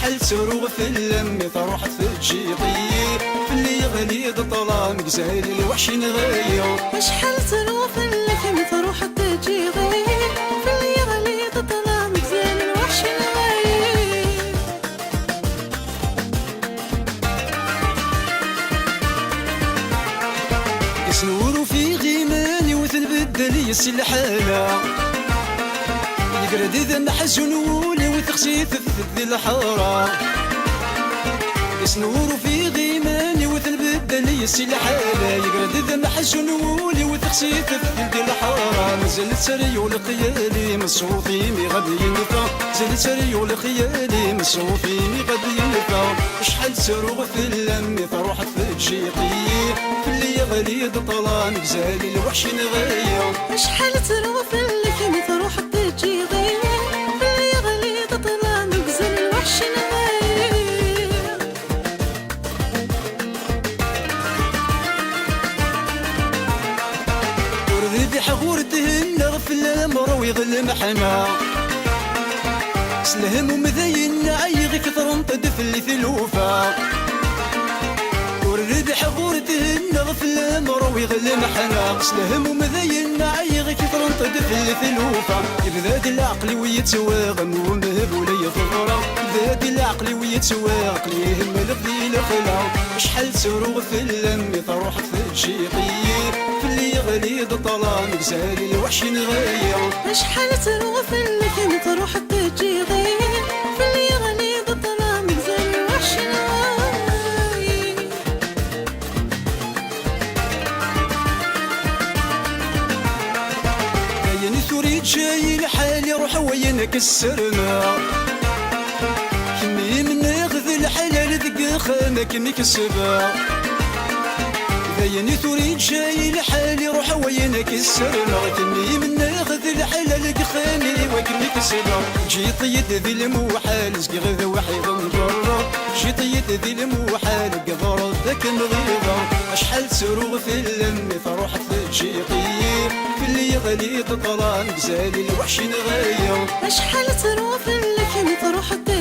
شحال تروغ في اللم طروحت في الجيقي في اللي غليظ طلام قزال الوحش نغير. شحال تروغ في اللم طروحت في الجيقي في اللي غليظ طلام قزال الوحش نغير. يسنورو في غيماني وثل بدل يسي الحالة يقرد إذا محزون ولي وثخسيث في الحارة. يسنورو في غيماني وثل بدل يسي الحالة يقرد إذا محزون ولي وثخسيث في الحارة. نزلت سري ولقيالي من صوتي مي غادي ينفع نزلت سري ولقيالي من صوتي مي غادي ينفع. شحال تروغ في اللم طروحت في الجيقي في اللي غليظ طلام قزال الوحش نغير. شحال تروغ في اللم طروحت في الجيقي في اللي غليظ طلام قزال الوحش نغير. ورذي حغور دهن في الامر ويغل محنا سلهم ومذين عيغ كثر طدف اللي ثلوفا. ورذي حغور دهن في الامر ويغل محنا سلهم ومذين عيغ كثر طدف اللي ثلوفا. يبذاد العقل ويتواغم ومهب ولي ثغرة يبذاد العقل ويتواغم يهم لفظي لخلا. شحال تروغ في اللم طروحت في الجيقي في اللي غليظ طلام قزال الوحش نغير. شحال تروغ في اللم طروحت في الجيقي في اللي غليظ طلام قزال الوحش نغير. كاين ثريد جاي لحالي روح وينك السرنا كمي من ياخذ الحلال ذق خامة كمي كسبا. كاين ثريد جاي لحالي روح وينك السرنا كمي من ياخذ الحلال ذق خامي وكمي كسبا. جي طيد ذي الموحال سقي غذا وحيد نضرة جي طيد ذي الموحال قدر ذاك نغيظة. شحال تروغ في اللم طروحت في الجيقي في اللي غليظ طلام قزال الوحش نغير. شحال تروغ في اللم طروحت في